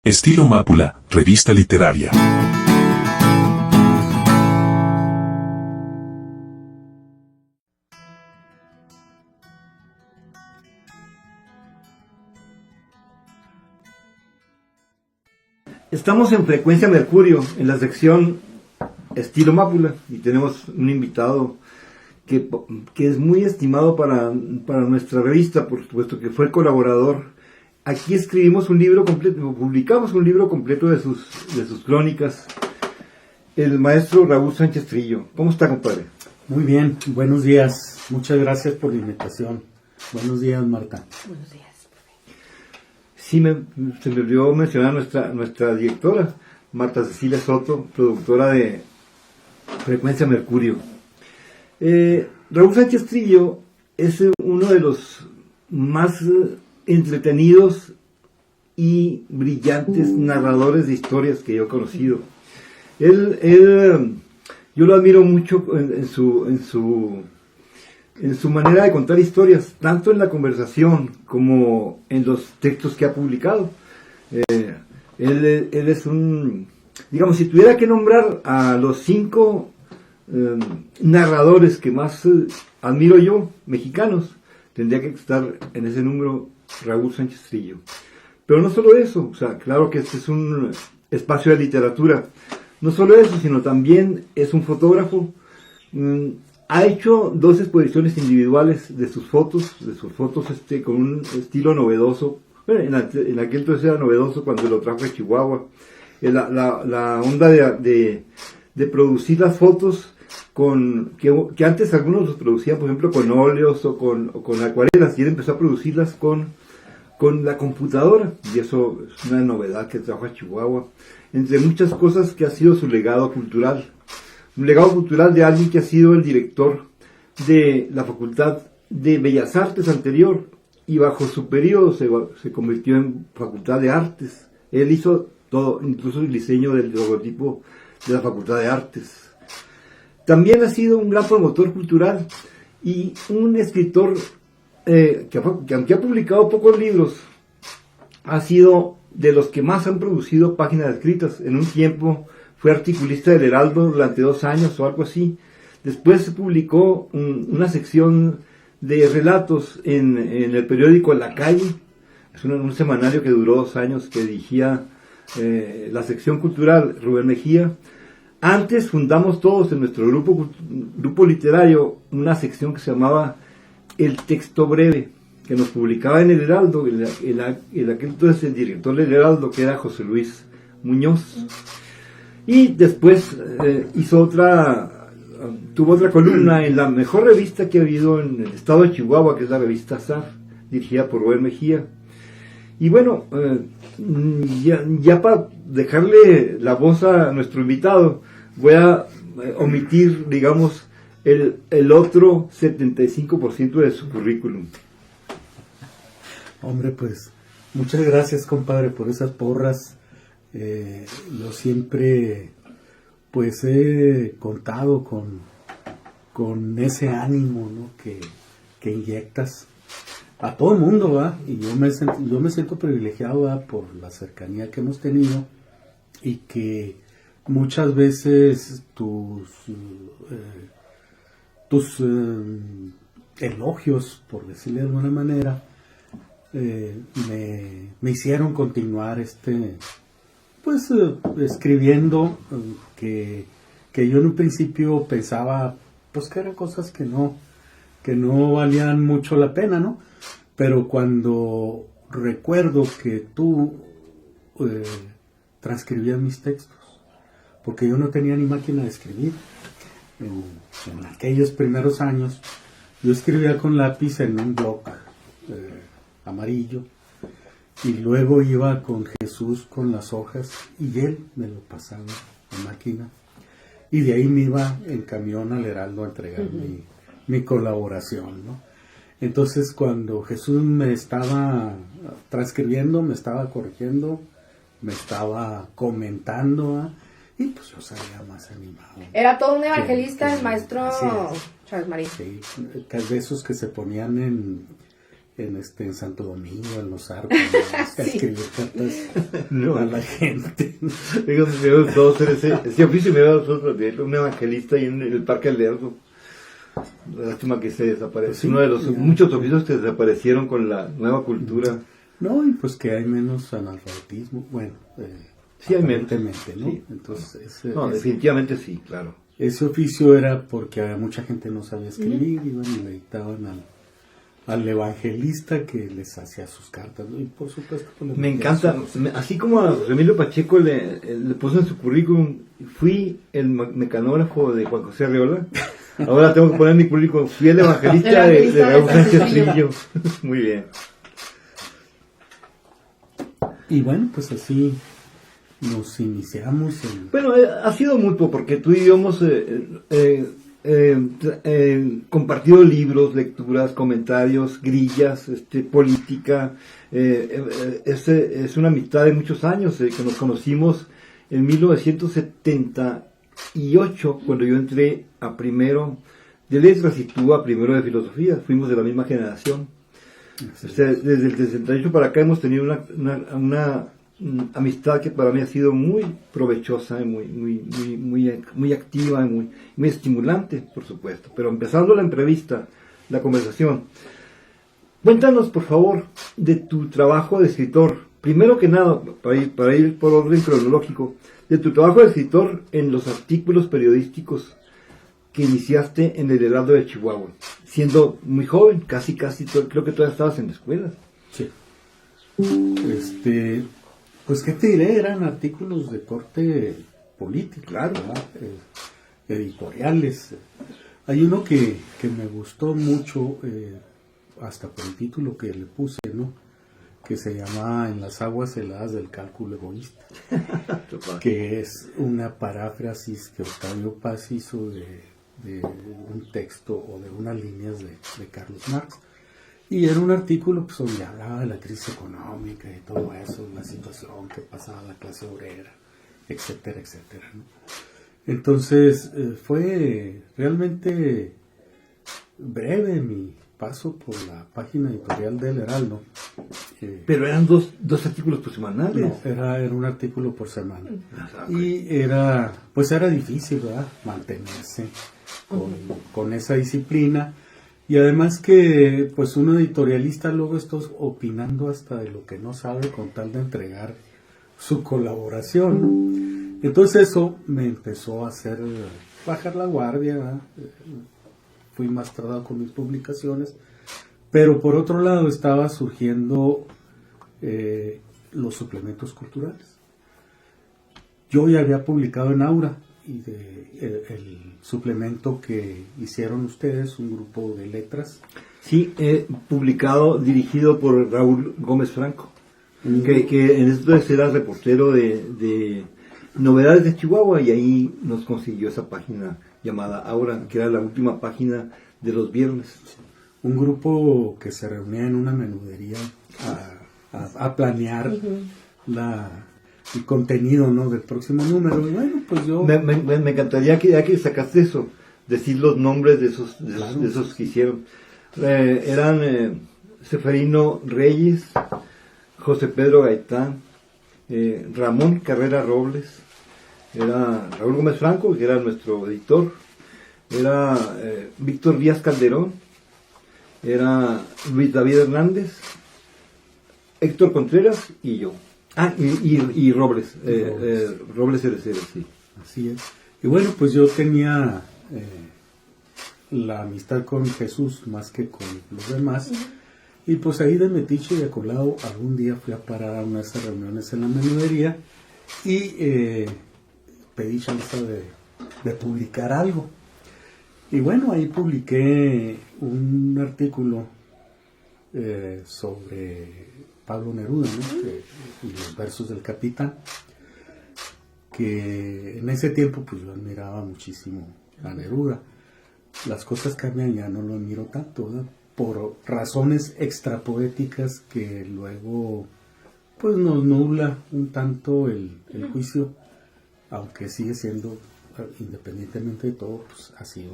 Estilo Mápula, revista literaria. Estamos en Frecuencia Mercurio, en la sección Estilo Mápula, y tenemos un invitado que es muy estimado para nuestra revista, por supuesto que fue colaborador. Aquí escribimos un libro completo, publicamos un libro completo de sus crónicas, el maestro Raúl Sánchez Trillo. ¿Cómo está, compadre? Muy bien, buenos días, muchas gracias por la invitación. Buenos días, Marta. Buenos días. Sí, se me olvidó mencionar nuestra directora, Marta Cecilia Soto, productora de Frecuencia Mercurio. Raúl Sánchez Trillo es uno de los más entretenidos y brillantes narradores de historias que yo he conocido. Yo lo admiro mucho en su manera de contar historias, tanto en la conversación como en los textos que ha publicado. Él es digamos, si tuviera que nombrar a los 5 narradores que más admiro yo, mexicanos, tendría que estar en ese número Raúl Sánchez Trillo. Pero no solo eso, o sea, claro que este es un espacio de literatura. No solo eso, sino también es un fotógrafo. Ha hecho 2 exposiciones individuales de sus fotos con un estilo novedoso. Bueno, en aquel entonces era novedoso cuando lo trajo a Chihuahua. La onda de producir las fotos que antes algunos los producían, por ejemplo, con óleos o con acuarelas, y él empezó a producirlas con la computadora, y eso es una novedad que trajo a Chihuahua, entre muchas cosas que ha sido su legado cultural. Un legado cultural de alguien que ha sido el director de la Facultad de Bellas Artes anterior, y bajo su periodo se convirtió en Facultad de Artes. Él hizo todo, incluso el diseño del logotipo de la Facultad de Artes. También ha sido un gran promotor cultural y un escritor que aunque ha publicado pocos libros, ha sido de los que más han producido páginas escritas. En un tiempo fue articulista del Heraldo durante 2 años o algo así. Después se publicó una sección de relatos en el periódico La Calle. Es un semanario que duró 2 años, que dirigía la sección cultural Rubén Mejía. Antes fundamos todos en nuestro grupo literario una sección que se llamaba El Texto Breve, que nos publicaba en el Heraldo. En aquel entonces el director del Heraldo, que era José Luis Muñoz. Y después tuvo otra columna en la mejor revista que ha habido en el estado de Chihuahua, que es la revista Azar, dirigida por Rubén Mejía. Y bueno, ya para dejarle la voz a nuestro invitado, voy a omitir, digamos, el otro 75% de su currículum. Hombre, pues, muchas gracias, compadre, por esas porras. Yo siempre, pues, he contado con ese ánimo, ¿no?, que inyectas a todo el mundo, ¿verdad? Y yo me siento privilegiado, ¿verdad?, por la cercanía que hemos tenido, y que muchas veces tus elogios, por decirle de alguna manera, me hicieron continuar escribiendo, que yo en un principio pensaba pues que eran cosas que no valían mucho la pena, ¿no? Pero cuando recuerdo que tú transcribías mis textos, porque yo no tenía ni máquina de escribir. En aquellos primeros años, yo escribía con lápiz en un bloc amarillo, y luego iba con Jesús con las hojas, y él me lo pasaba a máquina, y de ahí me iba en camión al Heraldo a entregar mi colaboración, ¿no? Entonces, cuando Jesús me estaba transcribiendo, me estaba corrigiendo, me estaba comentando, ¿eh? Y pues yo salía más animado. Era todo un evangelista, el maestro Chávez Marín. Sí, de esos que se ponían en Santo Domingo, en los arcos, ¿no? A escribir cartas a la gente. Me gustó hacer ese oficio, me dio un evangelista ahí en el Parque Lerdo. Lástima que se desapareció. Sí, uno de los ya. muchos oficios que desaparecieron con la nueva cultura. No, y pues que hay menos analfabetismo. Bueno, Sí, hay menos. aparentemente, ¿no? Sí. Entonces, No, definitivamente sí, claro. ese oficio era porque mucha gente no sabía escribir, iban y le dictaban al evangelista que les hacía sus cartas, ¿no? Y por supuesto pues, Me encanta, así como a José Emilio Pacheco le puso en su currículum, fui el mecanógrafo de Juan José Arreola, ahora tengo que poner en mi currículum, fui el evangelista de Raúl Sánchez Trillo. Muy bien. Y bueno, pues así nos iniciamos en... Bueno, ha sido mutuo porque tú y yo hemos compartido libros, lecturas, comentarios, grillas, política. Es una amistad de muchos años que nos conocimos en 1978, cuando yo entré a primero de letras y tú a primero de filosofía. Fuimos de la misma generación. O sea, desde el 68 para acá hemos tenido una amistad que para mí ha sido muy provechosa, muy activa, muy estimulante, por supuesto. Pero empezando la entrevista, la conversación, cuéntanos, por favor, de tu trabajo de escritor. Primero que nada, para ir por orden cronológico, de tu trabajo de escritor en los artículos periodísticos que iniciaste en el Heraldo de Chihuahua, siendo muy joven, casi, creo que todavía estabas en la escuela. Sí. Pues qué te diré, eran artículos de corte político, Claro. Editoriales. Hay uno que me gustó mucho, hasta por el título que le puse, ¿no? Que se llama En las aguas heladas del cálculo egoísta, que es una paráfrasis que Octavio Paz hizo de un texto o de unas líneas de Carlos Marx. Y era un artículo pues, donde hablaba de la crisis económica y todo eso, la situación que pasaba la clase obrera, etcétera, etcétera, ¿no? Entonces fue realmente breve mi paso por la página editorial del Heraldo. Pero eran dos artículos por semanales. No, era un artículo por semana. Ajá. Y era difícil, ¿verdad? Mantenerse con esa disciplina. Y además que, pues, un editorialista luego está opinando hasta de lo que no sabe con tal de entregar su colaboración, ¿no? Entonces eso me empezó a hacer bajar la guardia, ¿verdad? Fui más tardado con mis publicaciones, pero por otro lado estaba surgiendo los suplementos culturales. Yo ya había publicado en Aura y el suplemento que hicieron ustedes, un grupo de letras. Sí, publicado, dirigido por Raúl Gómez Franco, que en entonces era reportero de Novedades de Chihuahua, y ahí nos consiguió esa página llamada Aura, que era la última página de los viernes. Un grupo que se reunía en una menudería a planear el contenido, ¿no?, del próximo número. Y bueno, pues yo... Me encantaría que ya que sacaste eso, decir los nombres de esos que hicieron. Eran Seferino Reyes, José Pedro Gaitán, Ramón Carrera Robles, era Raúl Gómez Franco, que era nuestro editor, era Víctor Díaz Calderón, era Luis David Hernández, Héctor Contreras y yo. Y Robles, Robles Cerecero, sí. Así es. Y bueno, pues yo tenía la amistad con Jesús más que con los demás. Y pues ahí de metiche y de colado, algún día fui a parar a una de esas reuniones en la menudería y pedí chance de publicar algo. Y bueno, ahí publiqué un artículo sobre Pablo Neruda, ¿no? Y los versos del Capitán, que en ese tiempo pues yo admiraba muchísimo a Neruda. Las cosas cambian, ya no lo admiro tanto, ¿verdad? Por razones extrapoéticas que luego pues nos nubla un tanto el juicio, aunque sigue siendo, independientemente de todo, pues ha sido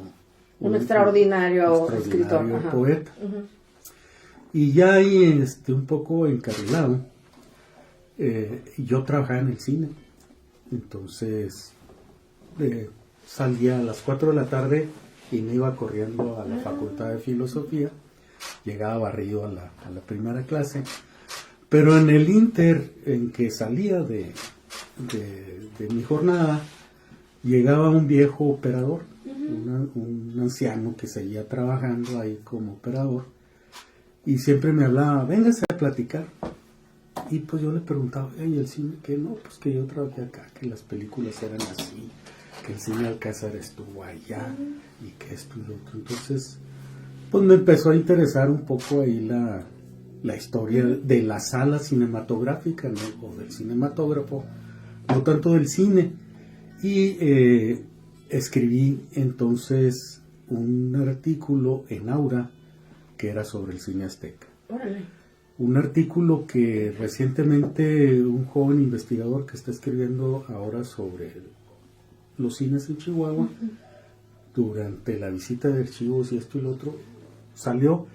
un extraordinario escritor, poeta. Y ya ahí, un poco encarrilado, yo trabajaba en el cine. Entonces, salía a las 4 de la tarde y me iba corriendo a la Facultad de Filosofía. Llegaba barrido a la primera clase. Pero en el inter en que salía de mi jornada, llegaba un viejo operador, un anciano que seguía trabajando ahí como operador, y siempre me hablaba, véngase a platicar. Y pues yo le preguntaba, ¿y el cine qué? No, pues que yo trabajé acá, que las películas eran así, que el cine Alcázar estuvo allá, y que esto y lo otro. Entonces, pues me empezó a interesar un poco ahí la historia de la sala cinematográfica, ¿no? O del cinematógrafo, no tanto del cine. Y escribí entonces un artículo en Aura que era sobre el cine azteca. Órale. Un artículo que recientemente un joven investigador que está escribiendo ahora sobre los cines en Chihuahua, durante la visita de archivos y esto y lo otro, salió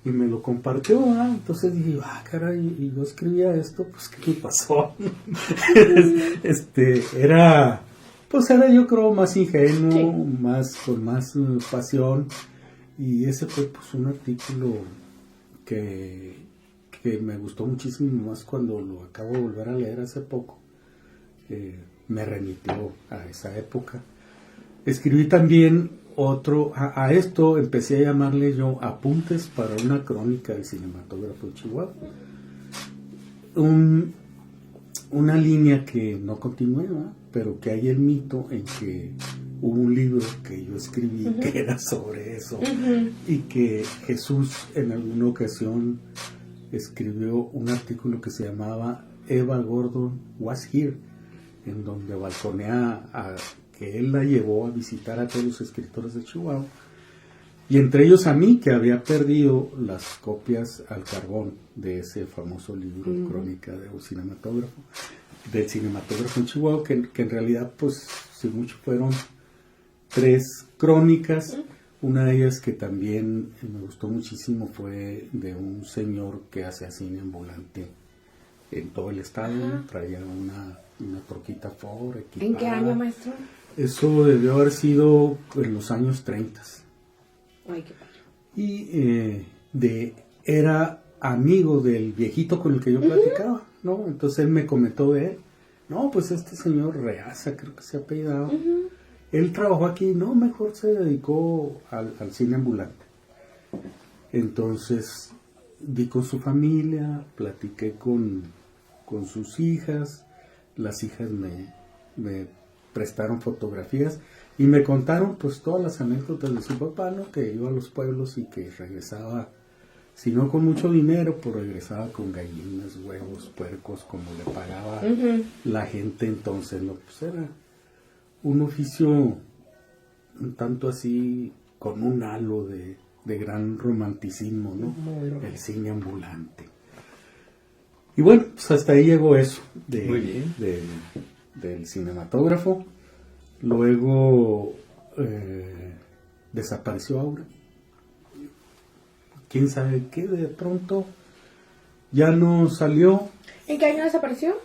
y me lo compartió. Entonces dije, caray, y yo escribía esto, pues ¿qué me pasó? Era yo creo más ingenuo, sí, con más pasión, y ese fue pues un artículo que me gustó muchísimo, más cuando lo acabo de volver a leer hace poco. Me remitió a esa época. Escribí también otro, a esto empecé a llamarle yo Apuntes para una crónica del cinematógrafo de Chihuahua. Una línea que no continué, ¿no? Pero que hay el mito en que hubo un libro que yo escribí que era sobre eso, y que Jesús en alguna ocasión escribió un artículo que se llamaba Eva Gordon Was Here, en donde balconea a que él la llevó a visitar a todos los escritores de Chihuahua, y entre ellos a mí, que había perdido las copias al carbón de ese famoso libro, Crónica de un cinematógrafo, del cinematógrafo en Chihuahua, que en realidad, pues, si mucho fueron 3 crónicas. Una de ellas que también me gustó muchísimo fue de un señor que hace cine ambulante en todo el estado. Traía una troquita Ford equipada. ¿En qué año, maestro? Eso debió haber sido en los años 30. Ay, qué padre. Y era amigo del viejito con el que yo platicaba, ¿no? Entonces él me comentó de él. No, pues este señor Reaza, creo que se ha apellidado. Él trabajó aquí, no, mejor se dedicó al cine ambulante. Entonces vi con su familia, platiqué con sus hijas. Las hijas me prestaron fotografías y me contaron pues todas las anécdotas de su papá, ¿no? Que iba a los pueblos y que regresaba, si no con mucho dinero, pues regresaba con gallinas, huevos, puercos, como le pagaba la gente entonces, ¿no? Pues era un oficio un tanto así, con un halo de gran romanticismo, ¿no? El cine ambulante. Y bueno, pues hasta ahí llegó eso del cinematógrafo. Luego desapareció Aura. Quién sabe qué, de pronto ya no salió. ¿En qué año desapareció?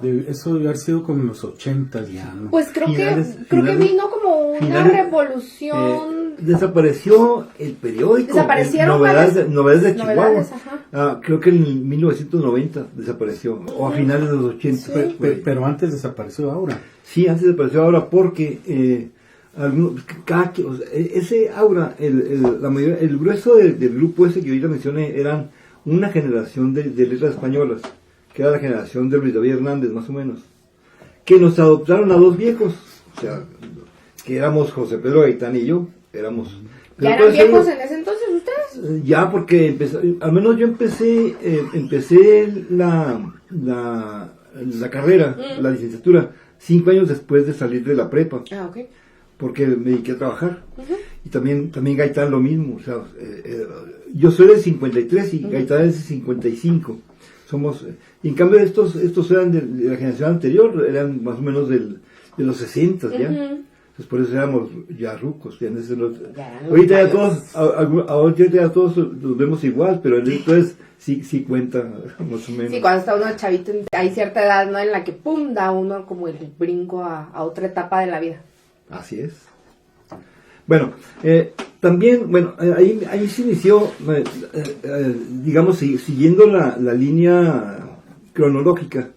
Eso debe haber sido como en los 80 ya, ¿no? Pues creo que vino como una revolución. Desapareció el periódico. Desaparecieron Novedades de Chihuahua. Novedades, ajá. Creo que en 1990 desapareció, o a finales de los 80. Sí. Pero antes desapareció Aura. Sí, antes desapareció Aura porque ese Aura, el grueso del grupo ese que ahorita mencioné, eran una generación de letras españolas, que era la generación de Luis David Hernández, más o menos, que nos adoptaron a 2 viejos, o sea, que éramos José Pedro Gaitán y yo, éramos... ¿Ya eran viejos en ese entonces ustedes? Ya, porque al menos yo empecé la carrera, la licenciatura, 5 años después de salir de la prepa. Ah, ok. Porque me dediqué a trabajar. Y también Gaitán lo mismo, o sea, yo soy del 53 y Gaitán es del 55. Somos, y en cambio estos eran de la generación anterior, eran más o menos de los 60 ya. Entonces por eso éramos ya rucos. Ya en ese Ya, ahorita ya mayores. todos, ahorita ya todos los vemos igual, pero entonces sí cuenta más o menos. Sí, cuando está uno chavito, hay cierta edad, ¿no? En la que, pum, da uno como el brinco a otra etapa de la vida. Así es. Bueno, también, bueno, ahí se inició, digamos, siguiendo la línea cronológica.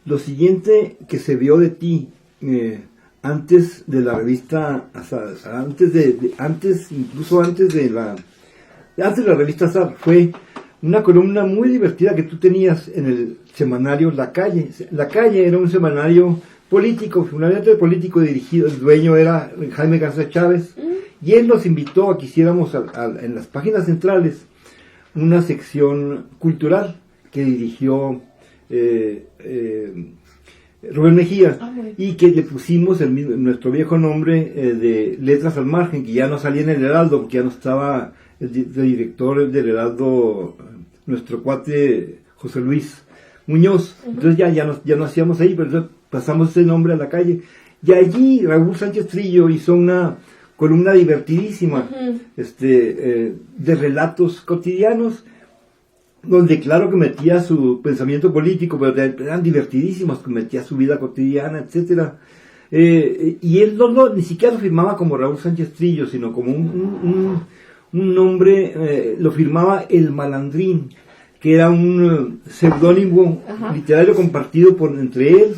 Lo siguiente que se vio de ti antes de la revista Azar, incluso antes de la revista Azar, fue una columna muy divertida que tú tenías en el semanario La Calle. La Calle era un semanario político, fundamentalmente político dirigido, el dueño era Jaime García Chávez, y él nos invitó a que hiciéramos en las páginas centrales una sección cultural que dirigió Rubén Mejía, y que le pusimos nuestro viejo nombre de Letras al Margen, que ya no salía en el Heraldo, porque ya no estaba el director del Heraldo, nuestro cuate José Luis Muñoz. Entonces ya no hacíamos ahí, pero entonces pasamos ese nombre a La Calle. Y allí Raúl Sánchez Trillo hizo una columna divertidísima, de relatos cotidianos, donde claro que metía su pensamiento político, pero eran divertidísimos, que metía su vida cotidiana, etcétera. Y él ni siquiera lo firmaba como Raúl Sánchez Trillo, sino como un nombre, lo firmaba El Malandrín, que era un seudónimo literario compartido entre él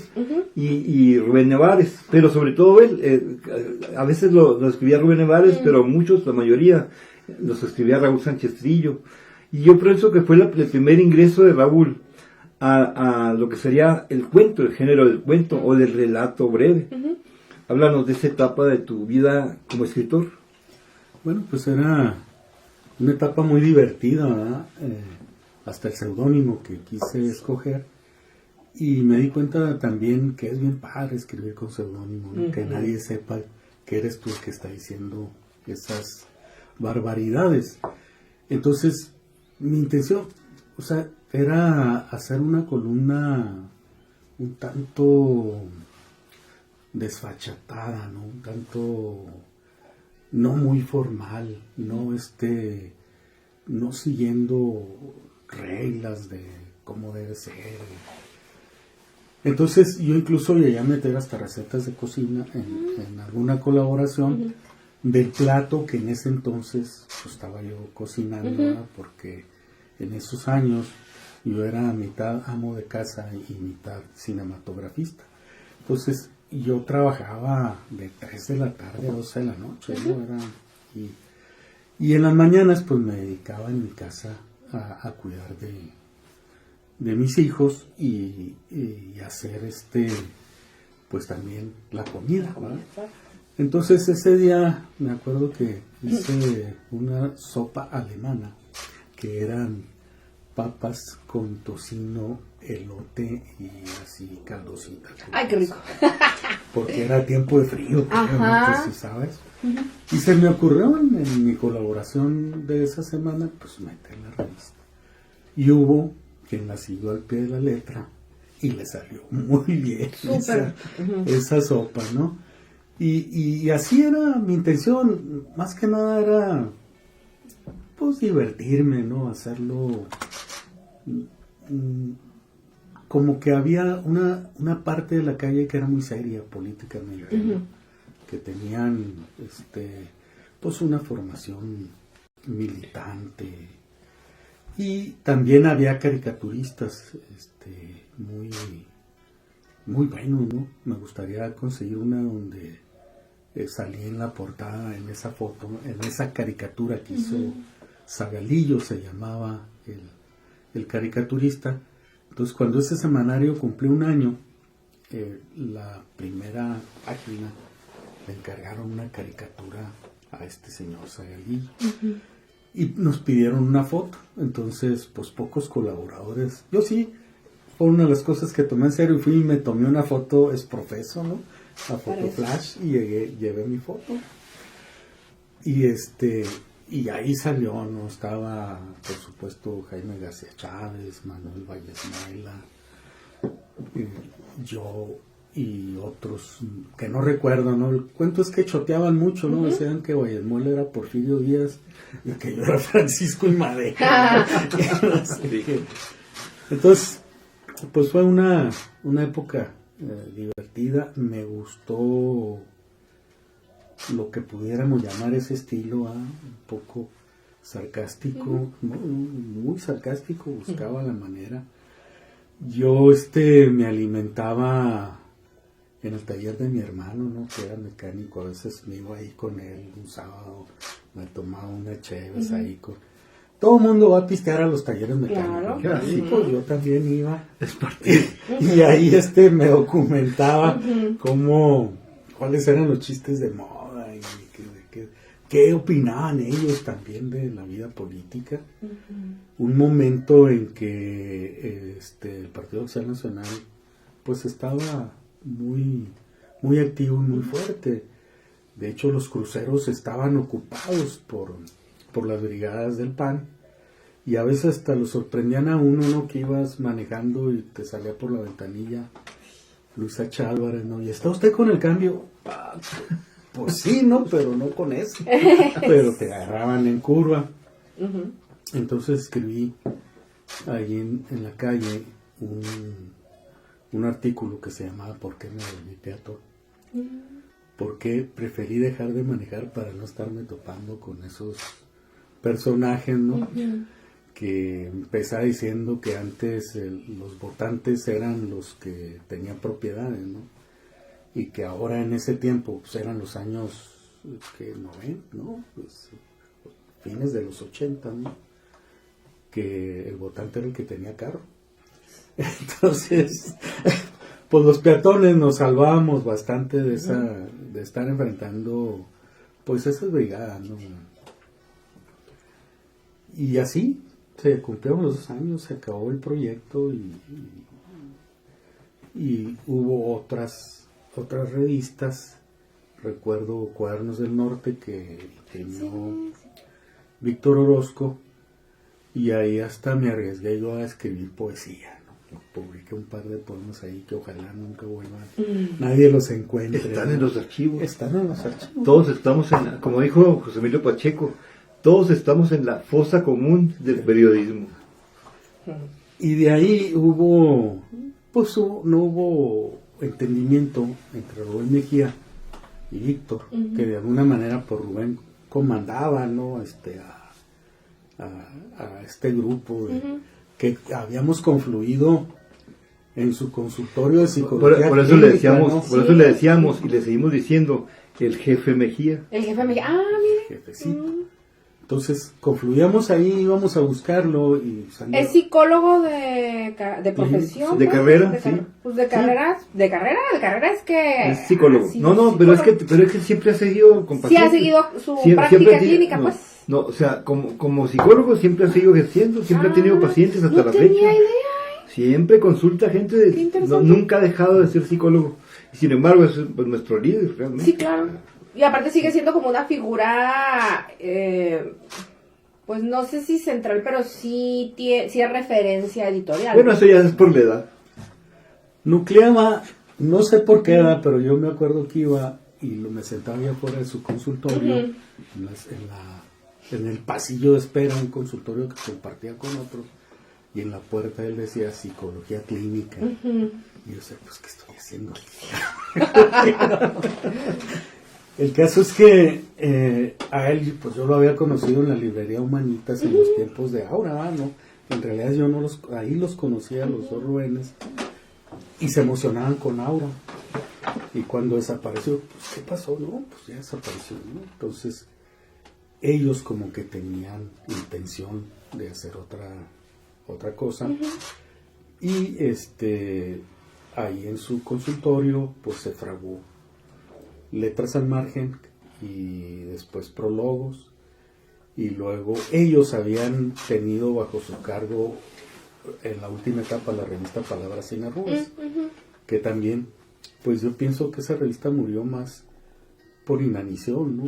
y Rubén Nevares, pero sobre todo él, a veces lo escribía Rubén Nevares, pero muchos, la mayoría, los escribía Raúl Sánchez Trillo. Y yo pienso que fue el primer ingreso de Raúl a lo que sería el cuento, el género del cuento o del relato breve. Háblanos de esa etapa de tu vida como escritor. Bueno, pues era una etapa muy divertida, ¿verdad? Hasta el seudónimo que quise escoger. Y me di cuenta también que es bien padre escribir con seudónimo, ¿no? Que nadie sepa que eres tú el que está diciendo esas barbaridades. Entonces, mi intención, o sea, era hacer una columna un tanto desfachatada, ¿no? Un tanto no muy formal, no siguiendo reglas de cómo debe ser. Entonces yo incluso llegué a meter hasta recetas de cocina en alguna colaboración del plato que en ese entonces pues, estaba yo cocinando, ¿verdad? Porque en esos años yo era mitad amo de casa y mitad cinematografista. Entonces yo trabajaba de 3 de la tarde a 12 de la noche, ¿no? Y en las mañanas pues me dedicaba en mi casa a cuidar de mis hijos y hacer pues también la comida, ¿verdad? Entonces ese día me acuerdo que hice una sopa alemana que eran papas con tocino, elote y así caldosita. Ay, qué rico. Porque era tiempo de frío, obviamente, ¿sí sabes? Y se me ocurrió en mi colaboración de esa semana, pues meter la revista. Y hubo quien la siguió al pie de la letra y le salió muy bien esa sopa, ¿no? Y así era mi intención, más que nada era pues divertirme, ¿no? Hacerlo como que había una parte de la calle que era muy seria políticamente, ¿no? Que tenían pues una formación militante y también había caricaturistas muy muy buenos, ¿no? Me gustaría conseguir una donde salí en la portada, en esa foto, en esa caricatura que hizo Zagalillo, se llamaba el caricaturista. Entonces cuando ese semanario cumplió un año, la primera página le encargaron una caricatura a este señor Zagalillo y nos pidieron una foto. Entonces pues pocos colaboradores, yo sí, fue una de las cosas que tomé en serio, fui y me tomé una foto exprofeso, ¿no? A foto flash y llevé mi foto y ahí salió, ¿no? Estaba por supuesto Jaime García Chávez, Manuel Valles Maela, yo y otros que no recuerdo, ¿no? El cuento es que choteaban mucho, ¿no? Decían que Guayasmuela era Porfirio Díaz y que yo era Francisco y Madero. Entonces, pues fue una época divertida. Me gustó lo que pudiéramos llamar ese estilo, un poco sarcástico, muy sarcástico, buscaba la manera. Yo me alimentaba en el taller de mi hermano, ¿no? Que era mecánico. A veces me iba ahí con él un sábado, me tomaba una cheves ahí con... Todo el mundo va a pistear a los talleres mecánicos. Claro. Y pues yo también iba. Es parte. Y ahí me documentaba cuáles eran los chistes de moda y qué opinaban ellos también de la vida política. Un momento en que el Partido Acción Nacional pues estaba muy, muy activo y muy fuerte. De hecho, los cruceros estaban ocupados por las brigadas del PAN, y a veces hasta lo sorprendían a uno, ¿no? Que ibas manejando y te salía por la ventanilla Luis H. Álvarez, ¿no? ¿Y está usted con el cambio? Pues sí, ¿no? Pero no con eso. Pero te agarraban en curva. Entonces escribí ahí en la calle un artículo que se llamaba ¿Por qué me volví peatón? ¿Por qué preferí dejar de manejar para no estarme topando con esos personajes, ¿no? Que empezaba diciendo que antes los votantes eran los que tenían propiedades, ¿no? Y que ahora en ese tiempo pues eran los años 90, ¿no? Pues, fines de los 80, ¿no? Que el votante era el que tenía carro. Entonces, pues los peatones nos salvábamos bastante de estar enfrentando pues esas brigadas, ¿no? Y así se cumplieron los 2 años, se acabó el proyecto y hubo otras revistas. Recuerdo Cuadernos del Norte que imprimió Víctor Orozco, y ahí hasta me arriesgué yo a escribir poesía, ¿no? Publiqué un par de poemas ahí que ojalá nunca vuelvan, nadie los encuentre. Están en los archivos. Están en los archivos. Todos estamos como dijo José Emilio Pacheco, todos estamos en la fosa común del periodismo. Y de ahí no hubo entendimiento entre Rubén Mejía y Víctor, que de alguna manera por Rubén comandaba, ¿no? a este grupo que habíamos confluido en su consultorio de psicología. Por eso clínica, le decíamos, ¿no? por eso le decíamos y le seguimos diciendo el jefe Mejía. El jefe me dijo, mire. Jefecito. Entonces confluíamos ahí, íbamos a buscarlo y salió. Es psicólogo de profesión. De carrera, sí. Pues de carrera es que... Es psicólogo. Psicólogo. Pero es que siempre ha seguido con Sí, pacientes. ha seguido su Siempre práctica ha tenido- clínica, no, pues. No, o sea, como psicólogo siempre ha seguido ejerciendo, siempre ha tenido pacientes hasta no la tenía fecha. idea. Siempre consulta gente, Qué interesante. nunca ha dejado de ser psicólogo. Y sin embargo es pues, nuestro líder realmente. Sí, claro. Y aparte sigue siendo como una figura, pues no sé si central, pero sí es referencia editorial. Bueno, eso ya es por la edad. Nucleaba, no sé por qué era, pero yo me acuerdo que iba y me sentaba allá afuera de su consultorio, en el pasillo de espera, un consultorio que compartía con otros, y en la puerta él decía psicología clínica. Y yo sé, pues, ¿qué estoy haciendo aquí? El caso es que a él, pues yo lo había conocido en la librería Humanitas en los tiempos de Aura, ¿no? En realidad yo ahí los conocía, los dos Rubénes, y se emocionaban con Aura. Y cuando desapareció, pues, ¿qué pasó? No, pues ya desapareció, ¿no? Entonces, ellos como que tenían intención de hacer otra cosa. Y ahí en su consultorio, pues se fraguó letras al margen y después prólogos, y luego ellos habían tenido bajo su cargo en la última etapa la revista Palabras sin Arrugas, que también, pues yo pienso que esa revista murió más por inanición, ¿no?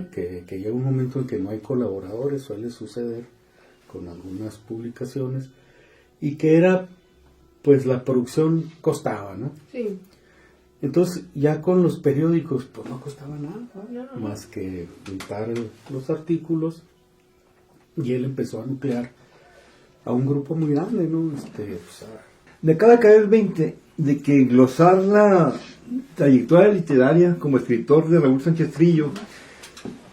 Que llega un momento en que no hay colaboradores, suele suceder con algunas publicaciones, y que era, pues la producción costaba, ¿no? Sí. Entonces, ya con los periódicos, pues no costaba nada, No. más que editar los artículos, y él empezó a nuclear a un grupo muy grande, ¿no? Me acaba de caer el 20 de que glosar la trayectoria literaria como escritor de Raúl Sánchez Trillo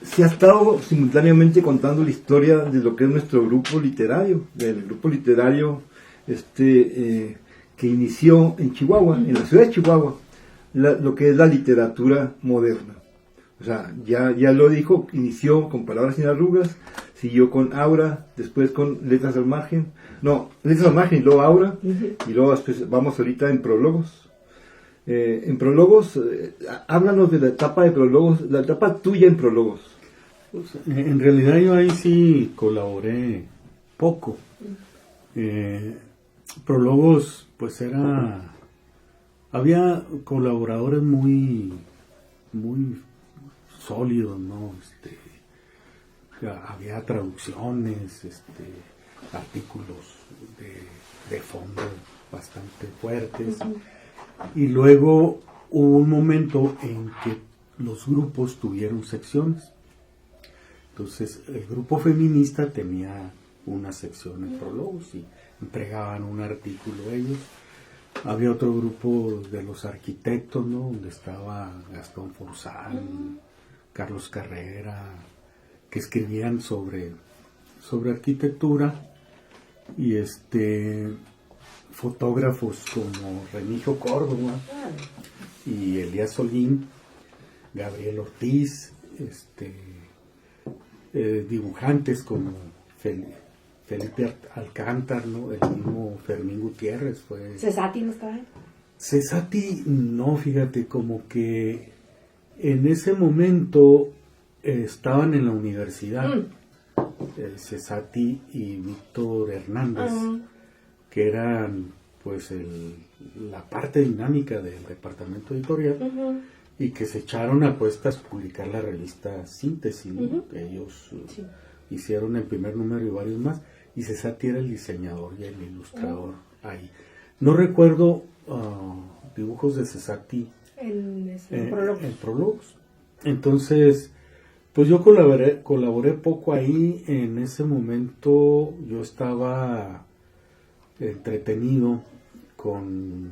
se ha estado simultáneamente contando la historia de lo que es nuestro grupo literario, del grupo literario que inició en Chihuahua, en la ciudad de Chihuahua, lo que es la literatura moderna. O sea, ya lo dijo, inició con Palabras sin arrugas, siguió con Aura, después con Letras al margen, Letras al margen y luego Aura, y luego después vamos ahorita en Prólogos. En Prólogos, háblanos de la etapa de Prólogos, la etapa tuya en Prólogos. Pues, en realidad yo ahí sí colaboré poco. Prólogos, pues había colaboradores muy sólidos, ¿no? Había traducciones, artículos de fondo bastante fuertes. Y luego hubo un momento en que los grupos tuvieron secciones. Entonces, el grupo feminista tenía una sección en Prólogos y entregaban un artículo ellos. Había otro grupo de los arquitectos, ¿no? Donde estaba Gastón Forzal, Carlos Carrera, que escribían sobre arquitectura, y fotógrafos como Remigio Córdoba y Elías Solín, Gabriel Ortiz, dibujantes como Felipe Alcántar, ¿no? El mismo Fermín Gutiérrez fue. ¿Cesati no estaba ahí? Cesati, no, fíjate, como que en ese momento estaban en la universidad, Cesati y Víctor Hernández, que eran pues la parte dinámica del departamento editorial, y que se echaron a cuestas publicar la revista Síntesis, ¿no? Ellos hicieron el primer número y varios más, y Cesati era el diseñador y el ilustrador ahí. No recuerdo dibujos de Cesati en Prólogos. Entonces, pues yo colaboré poco ahí. En ese momento yo estaba entretenido con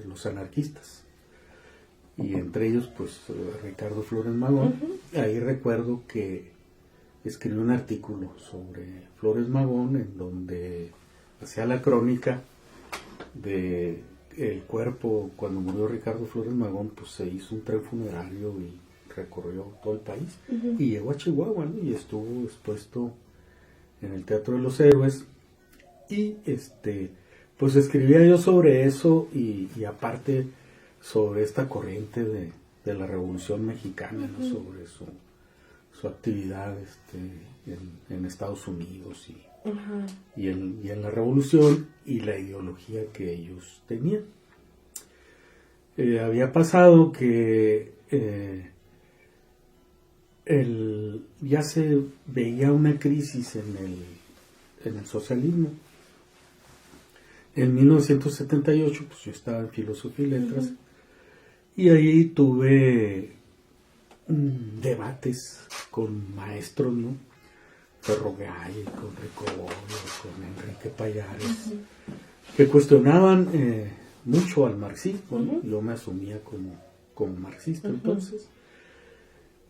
los anarquistas, y entre ellos pues Ricardo Flores Magón. Ahí recuerdo que escribí un artículo sobre Flores Magón en donde hacía la crónica de el cuerpo. Cuando murió Ricardo Flores Magón, pues se hizo un tren funerario y recorrió todo el país, y llegó a Chihuahua, ¿no? Y estuvo expuesto en el Teatro de los Héroes, y pues escribía yo sobre eso, y aparte sobre esta corriente de la Revolución Mexicana, ¿no? Sobre su actividad en Estados Unidos y en la Revolución y la ideología que ellos tenían. Había pasado que ya se veía una crisis en el socialismo. En 1978, pues yo estaba en Filosofía y Letras, y ahí tuve debates con maestros, ¿no? Ferrogay, con Rico Bono, con Enrique Payares, que cuestionaban mucho al marxismo, ¿no? Yo me asumía como marxista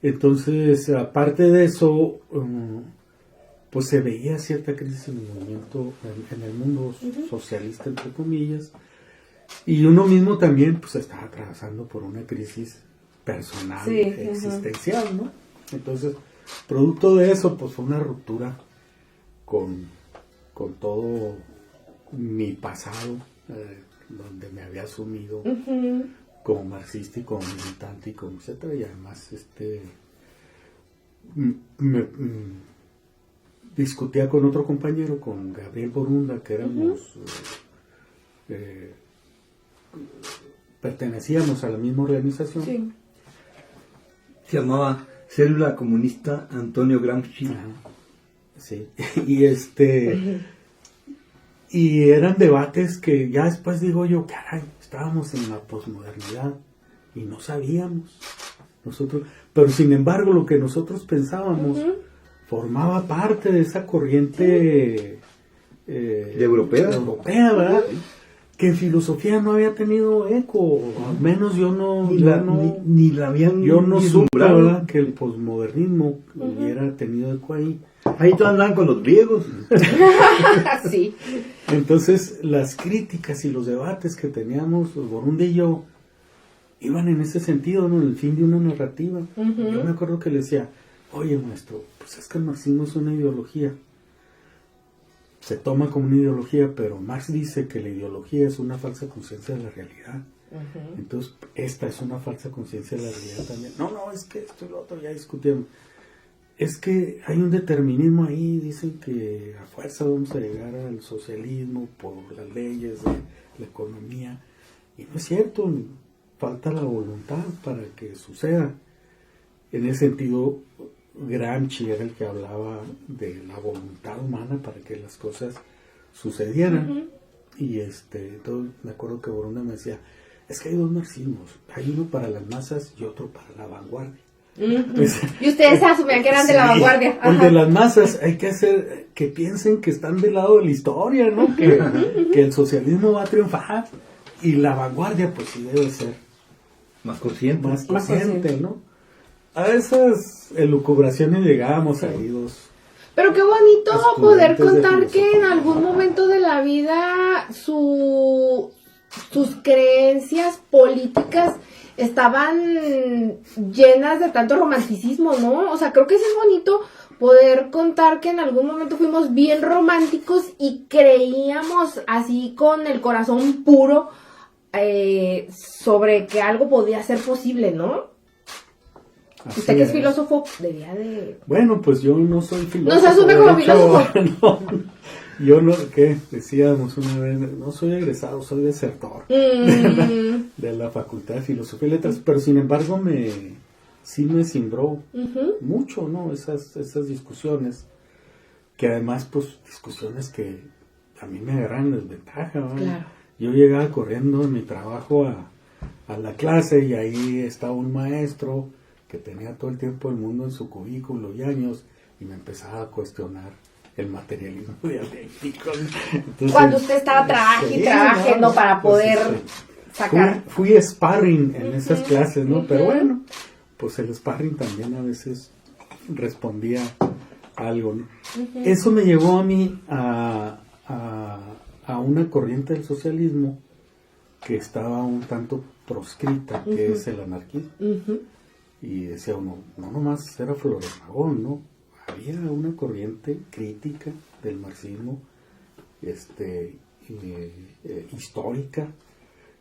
entonces, aparte de eso, pues se veía cierta crisis en el movimiento, en el mundo socialista, entre comillas, y uno mismo también pues estaba atravesando por una crisis personal, existencial, ¿no? Entonces, producto de eso, pues fue una ruptura con todo mi pasado, donde me había asumido como marxista y como militante y como etcétera, y además discutía con otro compañero, con Gabriel Borunda, que éramos pertenecíamos a la misma organización. Sí. Se llamaba Célula Comunista Antonio Gramsci. Sí, y y eran debates que ya después digo yo, caray, estábamos en la posmodernidad y no sabíamos nosotros, pero sin embargo lo que nosotros pensábamos formaba parte de esa corriente europea, ¿verdad? Que en filosofía no había tenido eco, al menos yo no, ni la habían yo no supe, vislumbrado. ¿verdad?, que el posmodernismo hubiera tenido eco ahí. Ahí todos andaban con los griegos. Sí. Entonces las críticas y los debates que teníamos Borunda y yo iban en ese sentido, ¿no?, en el fin de una narrativa. Yo me acuerdo que le decía, oye maestro, pues es que el marxismo es una ideología, se toma como una ideología, pero Marx dice que la ideología es una falsa conciencia de la realidad. Entonces esta es una falsa conciencia de la realidad también. No, es que esto y lo otro ya discutimos. Es que hay un determinismo ahí, dicen que a fuerza vamos a llegar al socialismo por las leyes de la economía, y no es cierto, falta la voluntad para que suceda. En ese sentido, Gramsci era el que hablaba de la voluntad humana para que las cosas sucedieran. Y entonces me acuerdo que Borunda me decía, es que hay dos marxismos, hay uno para las masas y otro para la vanguardia. Pues, y ustedes asumían que eran de la vanguardia. El de las masas hay que hacer que piensen que están del lado de la historia, ¿no? Que el socialismo va a triunfar, y la vanguardia pues sí debe ser Más consciente. más consciente, ¿no? A esas elucubraciones llegamos ahí dos. Pero qué bonito poder estudiantes de contar que en filosofía. algún momento de la vida sus creencias políticas estaban llenas de tanto romanticismo, ¿no? O sea, creo que sí es bonito poder contar que en algún momento fuimos bien románticos y creíamos así con el corazón puro sobre que algo podía ser posible, ¿no? Así Usted que es es. filósofo debía de... Bueno, pues yo no soy filósofo. ¿No se asume como de hecho, filósofo? no, yo no, ¿qué? Decíamos una vez, no soy egresado, soy desertor de la Facultad de Filosofía y Letras, pero sin embargo sí me cimbró mucho, ¿no? Esas discusiones, que además, pues, discusiones que a mí me agarran desventaja, ¿no? Claro. Yo llegaba corriendo en mi trabajo a la clase, y ahí estaba un maestro que tenía todo el tiempo el mundo en su cubículo y años, y me empezaba a cuestionar el materialismo dialéctico. Entonces, Cuando usted estaba trabaje, ¿no? Para poder sacar. Fui sparring en esas clases, ¿no? Pero bueno, pues el sparring también a veces respondía a algo, ¿no? Eso me llevó a mí a una corriente del socialismo que estaba un tanto proscrita, que es el anarquismo. Y decía uno, no nomás era Flores Magón, ¿no? Había una corriente crítica del marxismo histórica,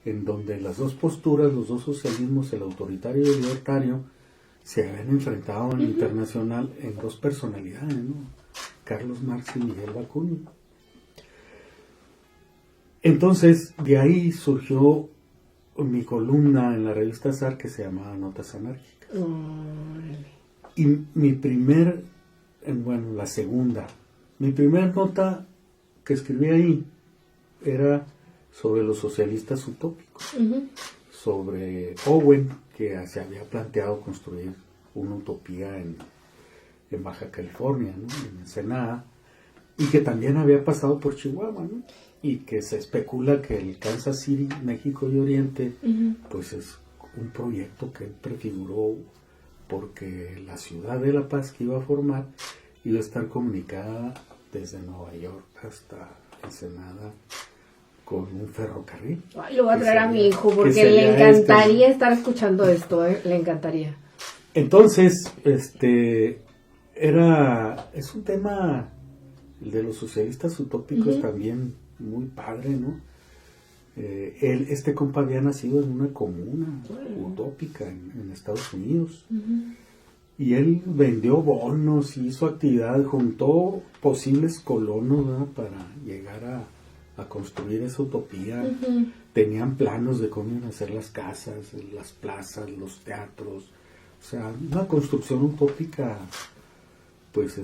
en donde las dos posturas, los dos socialismos, el autoritario y el libertario, se habían enfrentado en internacional en dos personalidades, ¿no? Carlos Marx y Miguel Bakunin. Entonces, de ahí surgió mi columna en la revista Azar, que se llamaba Notas Anárquicas. Y mi primera nota que escribí ahí era sobre los socialistas utópicos, sobre Owen, que se había planteado construir una utopía en Baja California, ¿no? En Ensenada, y que también había pasado por Chihuahua, ¿no? Y que se especula que el Kansas City, México y Oriente, pues es un proyecto que él prefiguró, porque la ciudad de La Paz que iba a formar iba a estar comunicada desde Nueva York hasta Ensenada con un ferrocarril. Ay, lo voy a traer a mi hijo que porque sería le encantaría estar escuchando esto, le encantaría. Entonces, es un tema, el de los socialistas utópicos, también muy padre, ¿no? Este compa había nacido en una comuna utópica en Estados Unidos, y él vendió bonos, hizo actividad, juntó posibles colonos, ¿no? Para llegar a construir esa utopía. Tenían planos de cómo iban a hacer las casas, las plazas, los teatros, o sea, una construcción utópica, pues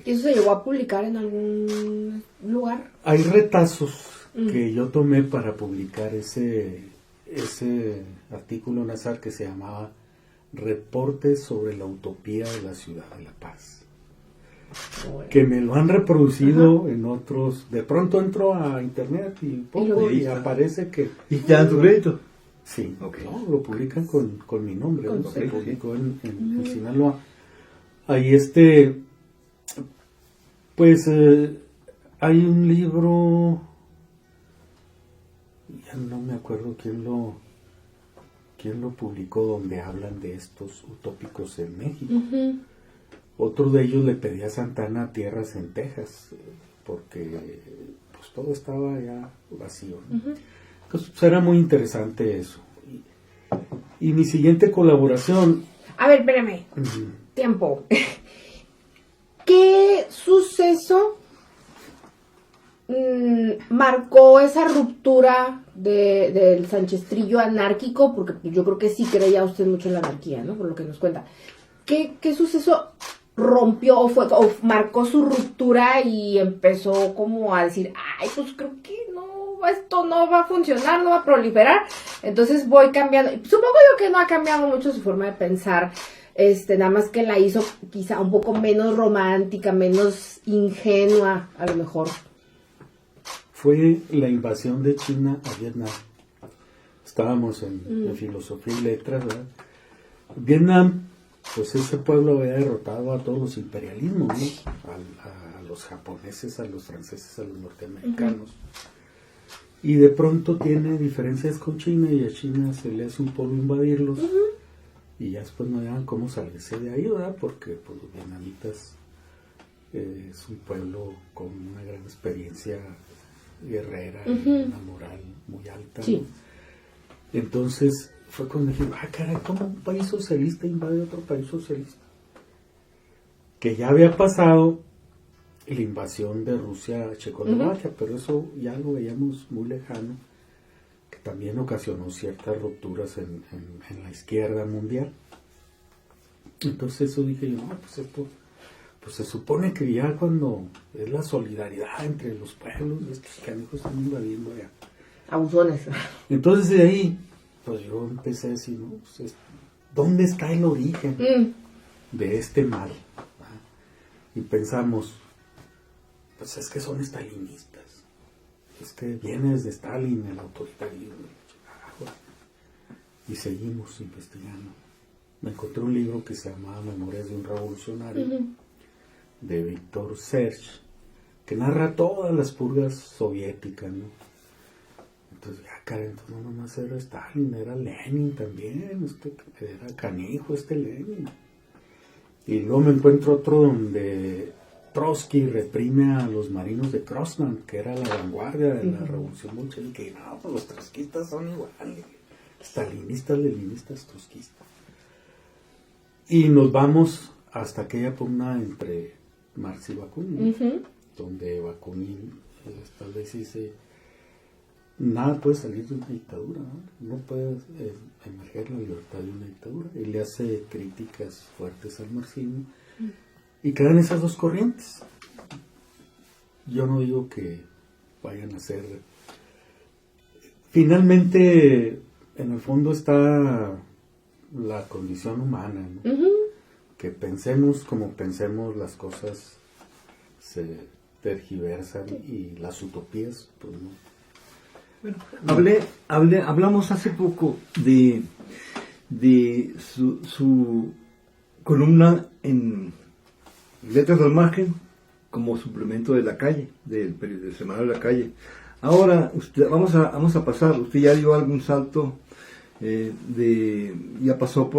¿Y eso se llegó a publicar en algún lugar? Hay retazos que yo tomé para publicar ese ese artículo en azar que se llamaba Reportes sobre la utopía de la ciudad de La Paz, que me lo han reproducido en otros. De pronto entro a internet y pongo y aparece que... ¿Y te dan tu crédito? Sí, Ok. no, lo publican con mi nombre, Con ¿no? Se sí. publicó en Sinaloa. Ahí pues hay un libro, ya no me acuerdo quién lo publicó, donde hablan de estos utópicos en México. Ujú. Otro de ellos le pedía a Santana tierras en Texas, porque pues todo estaba ya vacío, ¿no? Ujú. Entonces pues, era muy interesante eso. Y mi siguiente colaboración... A ver, espérame. ujú, Tiempo. ¿Qué suceso marcó esa ruptura del sanchestrillo anárquico? Porque yo creo que sí creía usted mucho en la anarquía, ¿no? Por lo que nos cuenta. ¿Qué suceso rompió o marcó su ruptura y empezó como a decir, ay, pues creo que no, esto no va a funcionar, no va a proliferar? Entonces voy cambiando. Supongo yo que no ha cambiado mucho su forma de pensar. Nada más que la hizo quizá un poco menos romántica, menos ingenua, a lo mejor. fue la invasión de China a Vietnam. Estábamos en filosofía y letras, ¿verdad? Vietnam, pues ese pueblo había derrotado a todos los imperialismos, ¿no? A los japoneses, a los franceses, a los norteamericanos. Y de pronto tiene diferencias con China y a China se le hace un polvo invadirlos. Y ya después no hayan cómo salirse de ahí, ¿verdad? Porque pues, los vietnamitas es un pueblo con una gran experiencia guerrera y una moral muy alta. Sí. ¿No? Entonces fue cuando dije, caray, ¿cómo un país socialista invade otro país socialista? Que ya había pasado la invasión de Rusia a Checoslovaquia, pero eso ya lo veíamos muy lejano, que también ocasionó ciertas rupturas en la izquierda mundial. Entonces eso dije yo, no, pues esto, pues se supone que ya cuando es la solidaridad entre los pueblos, estos canijos están invadiendo allá. Abusones. Entonces de ahí, pues yo empecé a decir, ¿no? Pues, ¿dónde está el origen de este mal? ¿Ah? Y pensamos, pues es que son estalinistas. Es que viene desde Stalin el autoritarismo. Y seguimos investigando. Me encontré un libro que se llamaba Memorias de un revolucionario, de Víctor Serge, que narra todas las purgas soviéticas, ¿no? Entonces, caray, entonces no nomás era Stalin, era Lenin también, era canijo Lenin. Y luego me encuentro otro donde Trotsky reprime a los marinos de Krosno, que era la vanguardia de la revolución bolchevique. Y no, pues los trotskistas son iguales, stalinistas, leninistas, trotskistas. Y nos vamos hasta aquella pugna entre Marx y Bakunin, donde Bakunin tal vez dice, nada puede salir de una dictadura, no puede emerger la libertad de una dictadura. Y le hace críticas fuertes al marxismo. Y quedan esas dos corrientes. Yo no digo que vayan a ser... Finalmente, en el fondo está la condición humana, ¿no? Que pensemos como pensemos, las cosas se tergiversan y las utopías, pues no. Hablamos hace poco de su columna en Letras al Margen como suplemento de La Calle, del semanario de La Calle. Ahora vamos a pasar, usted ya dio algún salto, ya pasó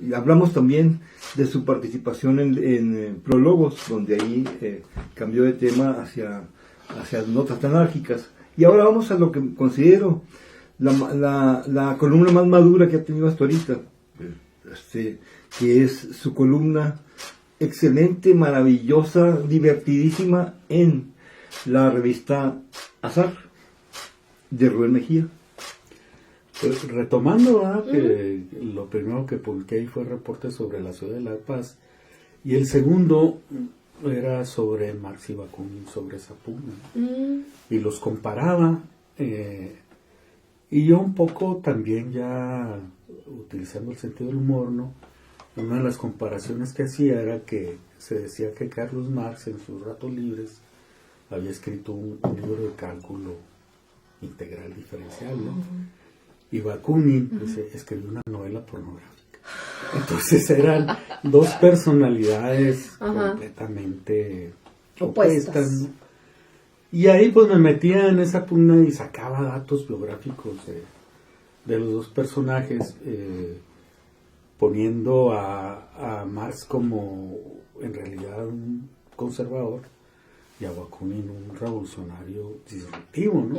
y hablamos también de su participación en Prólogos, donde ahí cambió de tema hacia notas anárquicas. Y ahora vamos a lo que considero la columna más madura que ha tenido hasta ahorita, que es su columna excelente, maravillosa, divertidísima en la revista Azar de Rubén Mejía. Pues retomando, ¿verdad? Que lo primero que publiqué ahí fue reporte sobre la ciudad de La Paz, y el segundo era sobre Marx y Bakunin, sobre esa pugna, y los comparaba, y Y yo un poco también ya utilizando el sentido del humor, ¿no? Una de las comparaciones que hacía era que se decía que Carlos Marx en sus ratos libres había escrito un libro de cálculo integral diferencial, ¿no? Y Bakunin pues, escribió una novela pornográfica. Entonces eran dos personalidades completamente opuestas, ¿no? Y ahí pues me metía en esa pugna y sacaba datos biográficos de los dos personajes, poniendo a Marx como en realidad un conservador y a Bakunin un revolucionario disruptivo, ¿no?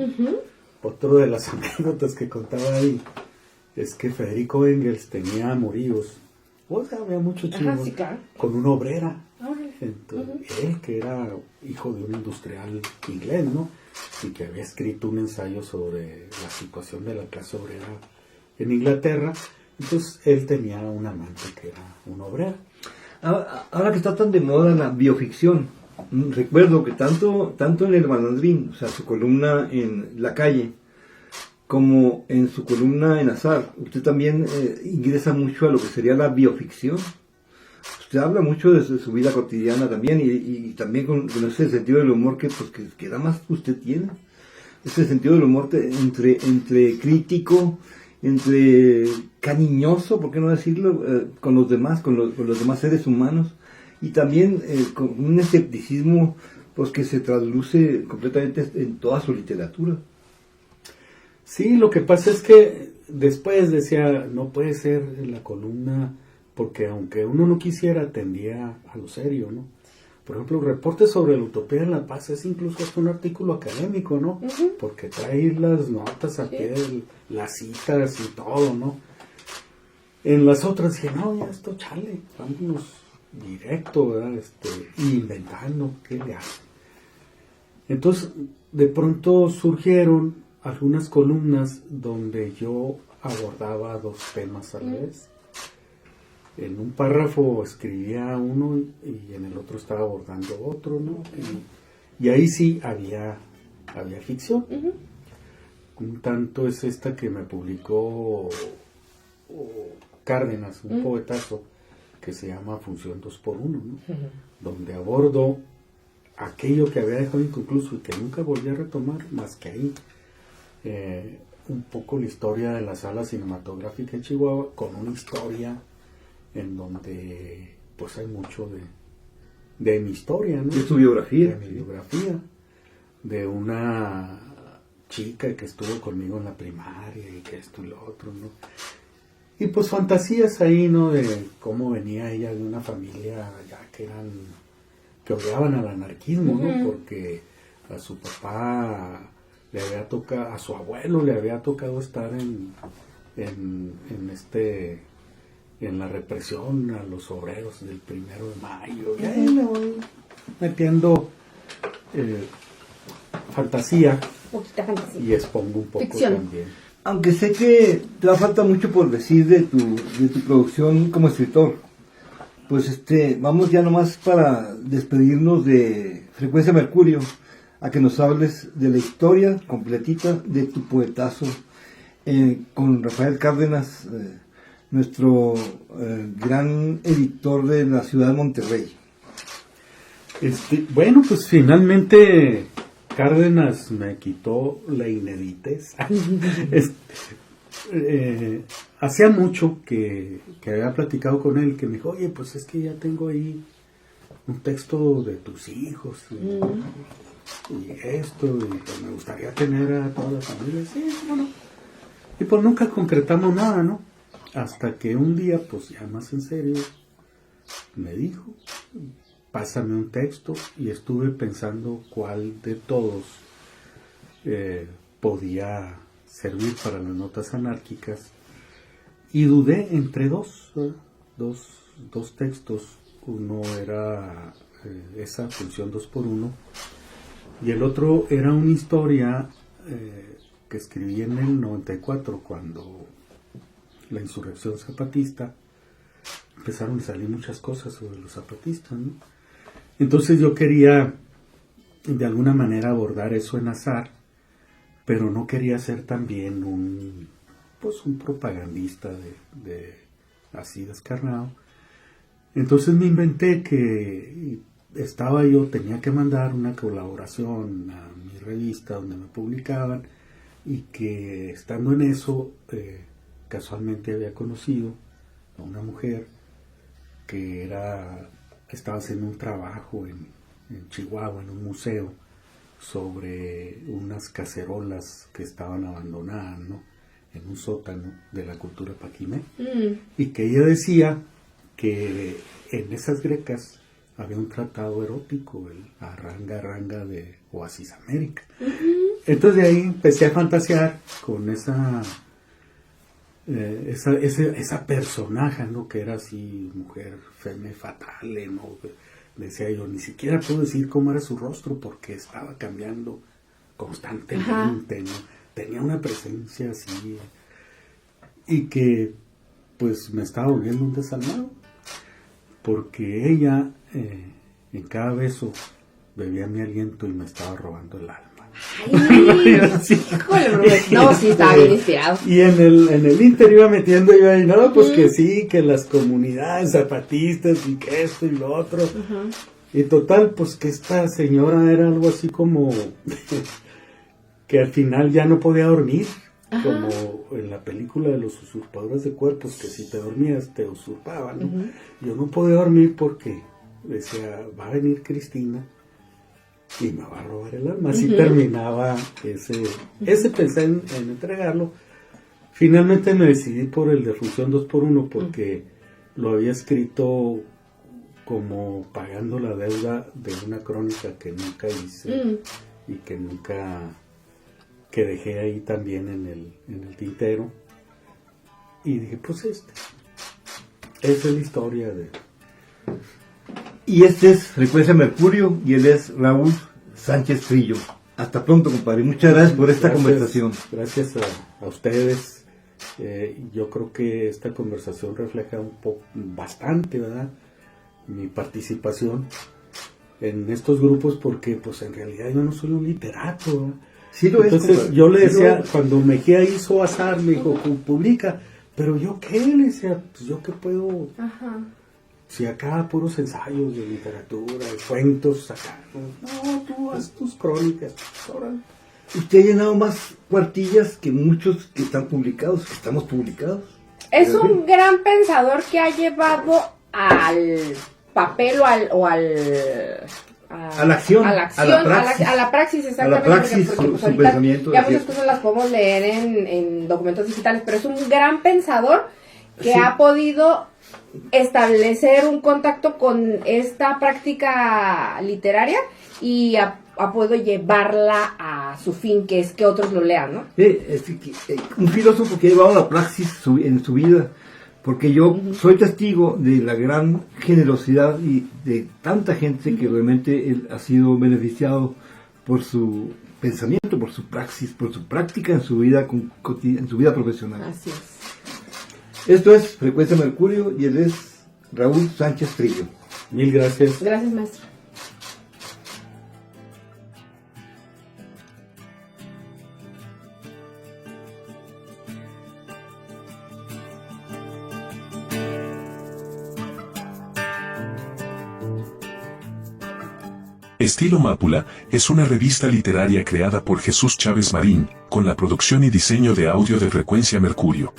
Otro de las anécdotas que contaba ahí es que Federico Engels tenía amoríos, o sea, había mucho chivo, sí, claro, con una obrera. Entonces, él, que era hijo de un industrial inglés, ¿no? Y que había escrito un ensayo sobre la situación de la clase obrera en Inglaterra. Entonces, él tenía un amante que era una obrera. Ahora que está tan de moda la bioficción, recuerdo que tanto en El Malandrín, o sea, su columna en La Calle, como en su columna en Azar, usted también ingresa mucho a lo que sería la bioficción. Usted habla mucho de su vida cotidiana también y también con ese sentido del humor que nada más usted tiene. Ese sentido del humor entre crítico, entre cariñoso, ¿por qué no decirlo? Con los demás, con los demás seres humanos. Y también con un escepticismo pues que se trasluce completamente en toda su literatura. Sí, lo que pasa es que después decía, no puede ser la columna, porque aunque uno no quisiera, tendía a lo serio, ¿no? Por ejemplo, el reporte sobre la utopía en la paz es incluso hasta un artículo académico, ¿no? Porque trae las notas a pie, las citas y todo, ¿no? En las otras dije, no, ya esto chale, vámonos directo, ¿verdad? Inventando, ¿qué le hace? Entonces, de pronto surgieron algunas columnas donde yo abordaba dos temas a la vez. En un párrafo escribía uno y en el otro estaba abordando otro, ¿no? Y ahí sí había ficción. Un tanto es esta que me publicó Cárdenas, un poetazo que se llama Función 2x1, ¿no? Donde abordo aquello que había dejado inconcluso y que nunca volví a retomar, más que ahí. Un poco la historia de la sala cinematográfica en Chihuahua, con una historia en donde pues hay mucho de mi historia, ¿no? De tu biografía. De mi biografía, de una chica que estuvo conmigo en la primaria y que esto y lo otro, ¿no? Y pues fantasías ahí, ¿no? De cómo venía ella de una familia ya que odiaban al anarquismo, ¿no? Porque a su papá le había tocado, a su abuelo le había tocado estar en la represión a los obreros del 1 de mayo. Y ahí me voy metiendo fantasía, poquita fantasía, y expongo un poco ficción también. Aunque sé que te va a falta mucho por decir de tu producción como escritor, pues vamos ya nomás para despedirnos de Frecuencia Mercurio, a que nos hables de la historia completita de tu poetazo con Rafael Cárdenas, nuestro gran editor de la ciudad de Monterrey. Bueno, pues finalmente Cárdenas me quitó la ineditez. Hacía mucho que había platicado con él, que me dijo, oye, pues es que ya tengo ahí un texto de tus hijos y esto, y pues me gustaría tener a toda la familia. Sí, bueno. Y pues nunca concretamos nada, ¿no? Hasta que un día, pues ya más en serio, me dijo, pásame un texto, y estuve pensando cuál de todos podía servir para las notas anárquicas, y dudé entre dos textos. Uno era esa Función 2x1, y el otro era una historia que escribí en el 94, cuando la insurrección zapatista, empezaron a salir muchas cosas sobre los zapatistas, ¿no? Entonces yo quería de alguna manera abordar eso en Azar, pero no quería ser también un propagandista de así descarnado. Entonces me inventé que tenía que mandar una colaboración a mi revista donde me publicaban, y que estando en eso, casualmente había conocido a una mujer que estaba haciendo un trabajo en Chihuahua, en un museo, sobre unas cacerolas que estaban abandonadas, ¿no?, en un sótano de la cultura paquimé. Y que ella decía que en esas grecas había un tratado erótico, el Arranga Arranga de Oasis América. Entonces de ahí empecé a fantasear con esa personaje, ¿no?, que era así, mujer femme fatale, ¿no? Decía yo, ni siquiera puedo decir cómo era su rostro porque estaba cambiando constantemente, ¿no? Tenía una presencia así, y que pues me estaba volviendo un desalmado, porque ella en cada beso bebía mi aliento y me estaba robando el alma. Ay, híjole, no, sí, estaba bien inspirado. Y en el Inter iba metiendo yo ahí, no, pues que sí, que las comunidades zapatistas y que esto y lo otro. Y total, pues que esta señora era algo así como que al final ya no podía dormir. Como en la película de los usurpadores de cuerpos, que si te dormías te usurpaban, ¿no? Yo no podía dormir porque decía, va a venir Cristina y me va a robar el alma. Así terminaba ese pensé en entregarlo. Finalmente me decidí por el de Función 2x1 porque lo había escrito como pagando la deuda de una crónica que nunca hice y que dejé ahí también en el tintero. Y dije, pues esa es la historia de... Y este es Frecuencia Mercurio, y él es Raúl Sánchez Trillo. Hasta pronto, compadre. Muchas gracias por esta conversación. Gracias a ustedes. Yo creo que esta conversación refleja bastante, ¿verdad?, mi participación en estos grupos, porque pues en realidad yo no soy un literato, ¿verdad? Sí lo Entonces es, yo le decía, cuando Mejía hizo Azar, me dijo, publica, pero yo qué, le decía, pues yo qué puedo, si acá puros ensayos de literatura, de cuentos, acá, no, tú haz tus crónicas, órale. Usted ha llenado más cuartillas que muchos que están publicados, que estamos publicados. Es un gran pensador que ha llevado al papel a la acción, a la praxis, exactamente. A la praxis, porque su pensamiento. Ya muchas cosas las podemos leer en documentos digitales, pero es un gran pensador que ha podido establecer un contacto con esta práctica literaria y ha podido llevarla a su fin, que es que otros lo lean, ¿no? Un filósofo que ha llevado la praxis en su vida, porque yo soy testigo de la gran generosidad y de tanta gente que realmente él ha sido beneficiado por su pensamiento, por su praxis, por su práctica en su vida profesional. Así es. Esto es Frecuencia Mercurio, y él es Raúl Sánchez Trillo. Mil gracias. Gracias, maestro. Estilo Mápula es una revista literaria creada por Jesús Chávez Marín, con la producción y diseño de audio de Frecuencia Mercurio.